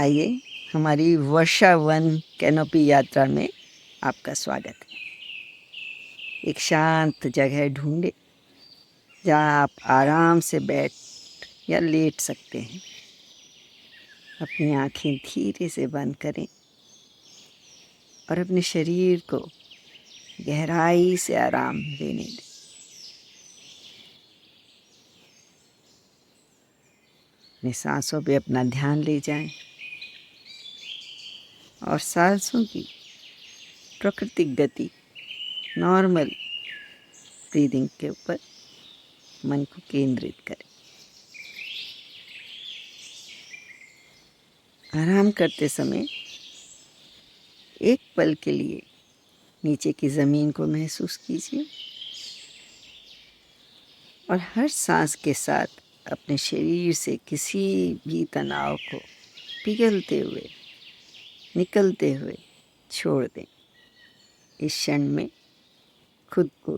आइए, हमारी वर्षा one canopy यात्रा में आपका स्वागत है। एक शांत जगह ढूंढे जहाँ आप आराम से बैठ या लेट सकते हैं। अपनी आंखें धीरे से बंद करें और अपने शरीर को गहराई से आराम देने दें। अपनी सांसों पे अपना ध्यान ले जाएं और सांसों की प्राकृतिक गति, नॉर्मल ब्रीदिंग के ऊपर मन को केंद्रित करें। आराम करते समय एक पल के लिए नीचे की ज़मीन को महसूस कीजिए और हर सांस के साथ अपने शरीर से किसी भी तनाव को पिघलते हुए, निकलते हुए छोड़ दें। इस क्षण में खुद को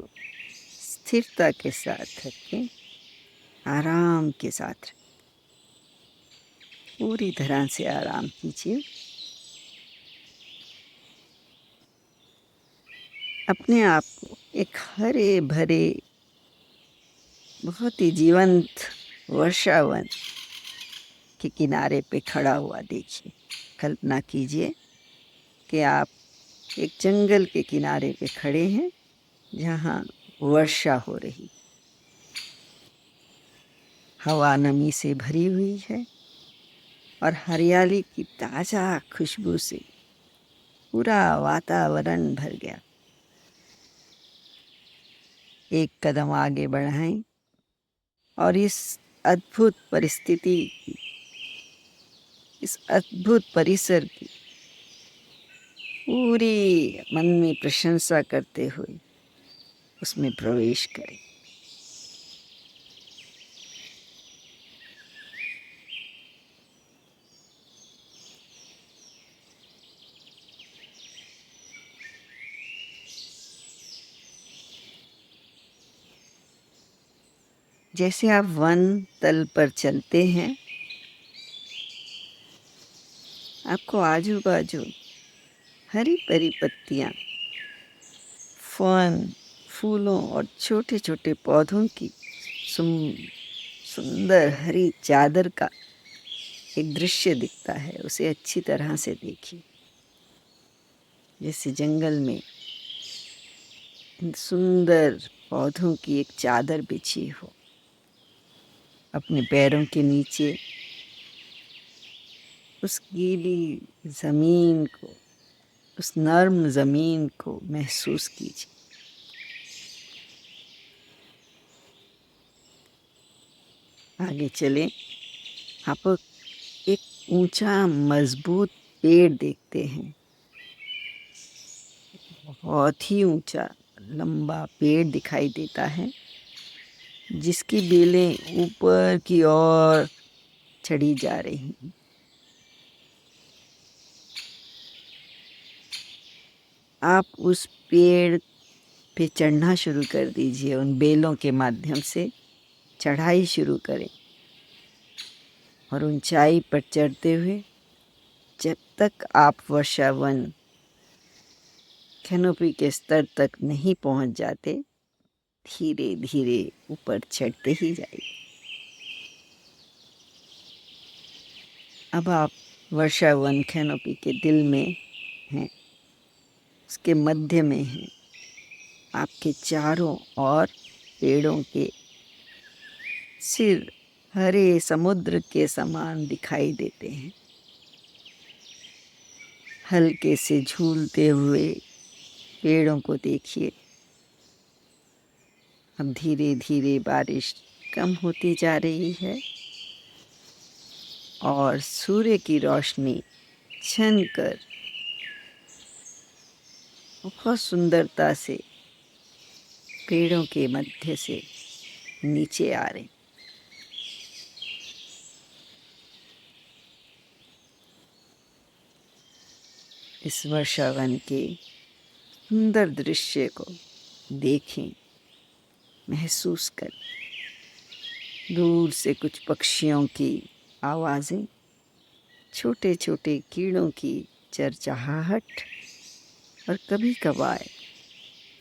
स्थिरता के साथ रखें, आराम के साथ रखें। पूरी तरह से आराम कीजिए। अपने आप को एक हरे भरे, बहुत ही जीवंत वर्षावन के किनारे पे खड़ा हुआ देखिए। कल्पना कीजिए कि आप एक जंगल के किनारे पे खड़े हैं जहाँ वर्षा हो रही, हवा नमी से भरी हुई है और हरियाली की ताज़ा खुशबू से पूरा वातावरण भर गया। एक कदम आगे बढ़ाएं और इस अद्भुत परिस्थिति की, इस अद्भुत परिसर की पूरी मन में प्रशंसा करते हुए उसमें प्रवेश करें। जैसे आप वन तल पर चलते हैं, आपको आजू बाजू हरी भरी पत्तियाँ, फर्न, फूलों और छोटे छोटे पौधों की सुंदर हरी चादर का एक दृश्य दिखता है। उसे अच्छी तरह से देखिए। जैसे जंगल में इन सुंदर पौधों की एक चादर बिछी हो। अपने पैरों के नीचे उस गीली ज़मीन को, उस नर्म ज़मीन को महसूस कीजिए। आगे चलें। आप एक ऊंचा मजबूत पेड़ देखते हैं। बहुत ही ऊंचा लंबा पेड़ दिखाई देता है जिसकी बेलें ऊपर की ओर चढ़ी जा रही हैं। आप उस पेड़ पे चढ़ना शुरू कर दीजिए। उन बेलों के माध्यम से चढ़ाई शुरू करें और ऊंचाई पर चढ़ते हुए जब तक आप वर्षावन कैनोपी के स्तर तक नहीं पहुंच जाते, धीरे धीरे ऊपर चढ़ते ही जाइए। अब आप वर्षावन कैनोपी के दिल में हैं, उसके मध्य में हैं। आपके चारों ओर पेड़ों के सिर हरे समुद्र के समान दिखाई देते हैं। हल्के से झूलते हुए पेड़ों को देखिए। अब धीरे धीरे बारिश कम होती जा रही है और सूर्य की रोशनी छन कर बहुत सुंदरता से पेड़ों के मध्य से नीचे आ रहे। इस वर्षावन के सुंदर दृश्य को देखें, महसूस करें। दूर से कुछ पक्षियों की आवाज़ें छोटे छोटे कीड़ों की चरचहाहट और कभी कभार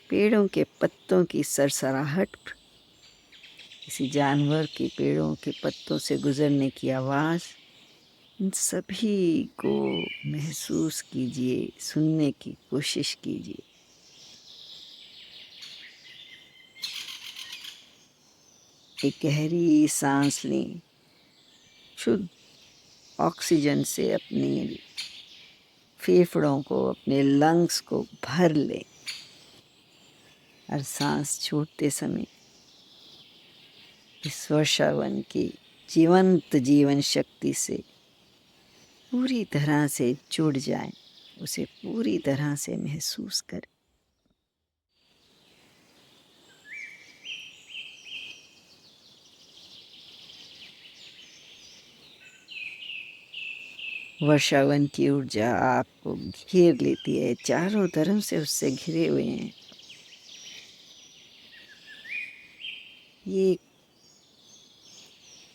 पेड़ों के पत्तों की सरसराहट, किसी जानवर के पेड़ों के पत्तों से गुजरने की आवाज़, इन सभी को महसूस कीजिए, सुनने की कोशिश कीजिए। एक गहरी सांस लें, शुद्ध ऑक्सीजन से अपने फेफड़ों को, अपने लंग्स को भर लें। हर सांस छोड़ते समय इस वर्षावन की जीवंत जीवन शक्ति से पूरी तरह से जुड़ जाएं, उसे पूरी तरह से महसूस करें। वर्षावन की ऊर्जा आपको घेर लेती है, चारों तरफ से उससे घिरे हुए हैं। ये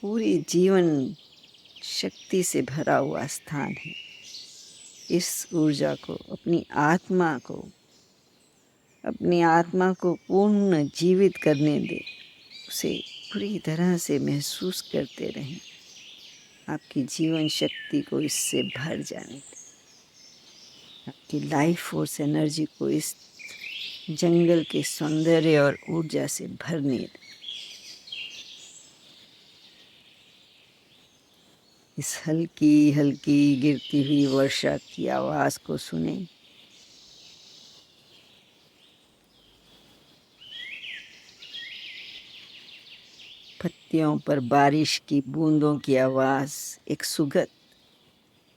पूरी जीवन शक्ति से भरा हुआ स्थान है। इस ऊर्जा को, अपनी आत्मा को पूर्ण जीवित करने दे, उसे पूरी तरह से महसूस करते रहें। आपकी जीवन शक्ति को इससे भर जाने दें। आपकी लाइफ फोर्स एनर्जी को इस जंगल के सौंदर्य और ऊर्जा से भरने दें। इस हल्की हल्की गिरती हुई वर्षा की आवाज़ को सुने। पत्तियों पर बारिश की बूंदों की आवाज़ एक सुगंध,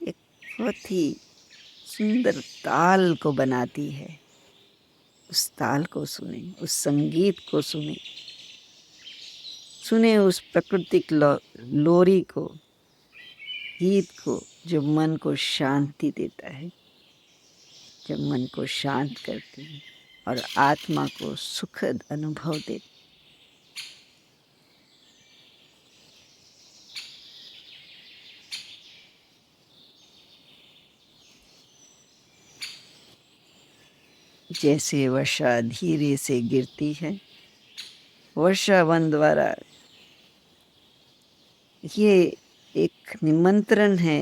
एक बहुत ही सुंदर ताल को बनाती है। उस ताल को सुने, उस संगीत को सुने, सुने उस प्राकृतिक लोरी को, गीत को, जो मन को शांति देता है, जब मन को शांत करती है और आत्मा को सुखद अनुभव देती है। जैसे वर्षा धीरे से गिरती है, वर्षावन द्वारा ये एक निमंत्रण है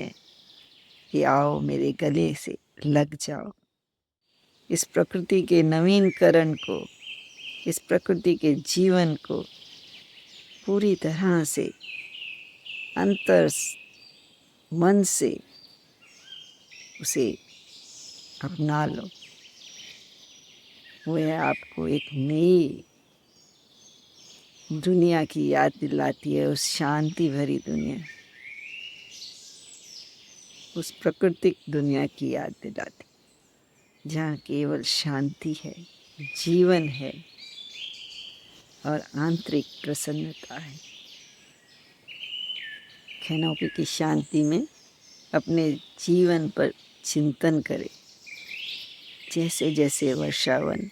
कि आओ मेरे गले से लग जाओ। इस प्रकृति के नवीनकरण को, इस प्रकृति के जीवन को पूरी तरह से अंतर मन से उसे अपना लो। वह आपको एक नई दुनिया की याद दिलाती है, उस शांति भरी दुनिया, उस प्राकृतिक दुनिया की याद दिलाती, जहाँ केवल शांति है, जीवन है और आंतरिक प्रसन्नता है। कैनोपी की शांति में अपने जीवन पर चिंतन करें। जैसे जैसे वर्षावन,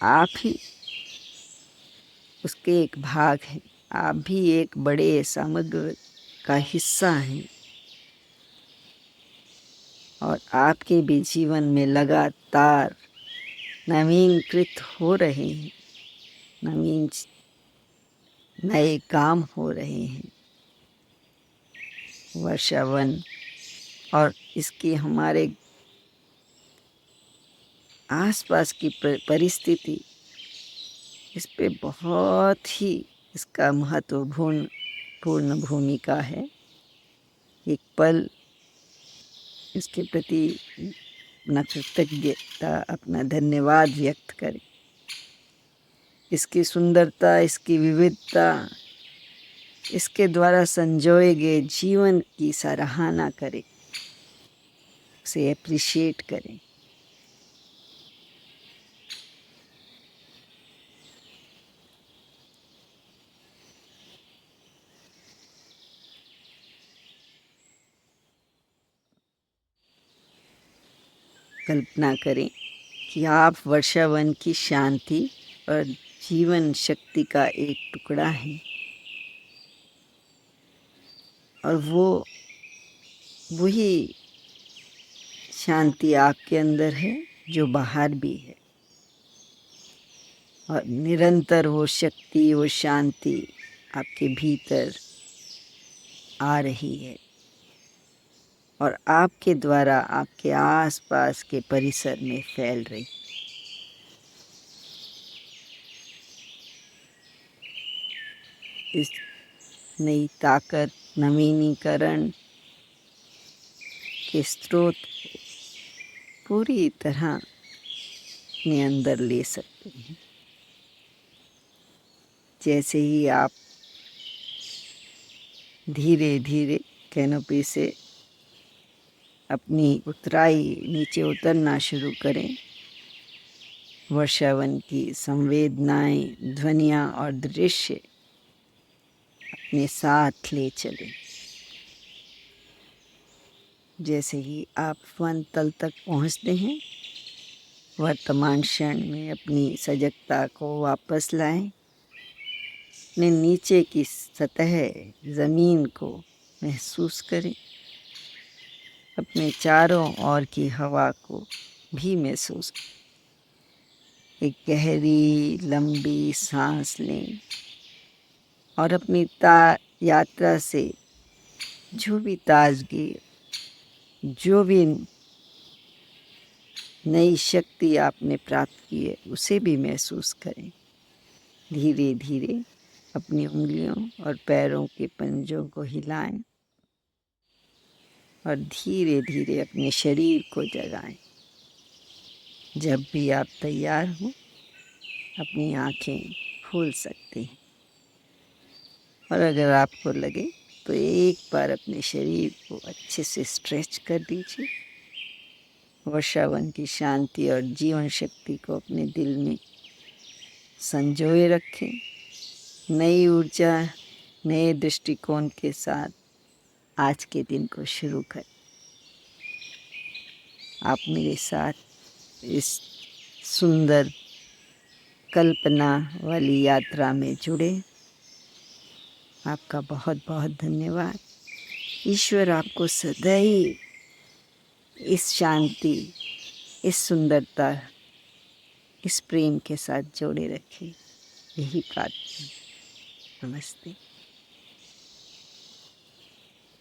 आप ही उसके एक भाग हैं, आप भी एक बड़े समग्र का हिस्सा हैं और आपके भी जीवन में लगातार नवीनकृत हो रहे हैं, नए काम हो रहे हैं। वर्षावन और इसकी हमारे आसपास की परिस्थिति, इस पे बहुत ही इसका महत्वपूर्ण भूमिका है। एक पल इसके प्रति अपना कृतज्ञता, अपना धन्यवाद व्यक्त करें। इसकी सुंदरता, इसकी विविधता, इसके द्वारा संजोए गए जीवन की सराहना करें, उसे एप्रिशिएट करें। कल्पना करें कि आप वर्षावन की शांति और जीवन शक्ति का एक टुकड़ा है और वो वही शांति आपके अंदर है जो बाहर भी है, और निरंतर वो शक्ति, वो शांति आपके भीतर आ रही है और आपके द्वारा आपके आसपास के परिसर में फैल रही। इस नई ताकत, नवीनीकरण के स्रोत को पूरी तरह अपने अंदर ले सकते हैं। जैसे ही आप धीरे धीरे कैनोपी से अपनी उतराई नीचे उतरना शुरू करें, वर्षावन की संवेदनाएं, ध्वनियाँ और दृश्य अपने साथ ले चलें। जैसे ही आप वन तल तक पहुँचते हैं, वर्तमान क्षण में अपनी सजगता को वापस लाएं। अपने नीचे की सतह ज़मीन को महसूस करें, अपने चारों ओर की हवा को भी महसूस करें। एक गहरी लंबी सांस लें और अपनी यात्रा से जो भी ताजगी, जो भी नई शक्ति आपने प्राप्त की है, उसे भी महसूस करें। धीरे धीरे अपनी उंगलियों और पैरों के पंजों को हिलाएं और धीरे धीरे अपने शरीर को जगाएं। जब भी आप तैयार हो, अपनी आँखें खोल सकते हैं और अगर आपको लगे तो एक बार अपने शरीर को अच्छे से स्ट्रेच कर दीजिए। वर्षावन की शांति और जीवन शक्ति को अपने दिल में संजोए रखें। नई ऊर्जा, नए दृष्टिकोण के साथ आज के दिन को शुरू करें। आप मेरे साथ इस सुंदर कल्पना वाली यात्रा में जुड़े। आपका बहुत बहुत धन्यवाद। ईश्वर आपको सदैव इस शांति, इस सुंदरता, इस प्रेम के साथ जोड़े रखे, यही प्रार्थना। नमस्ते।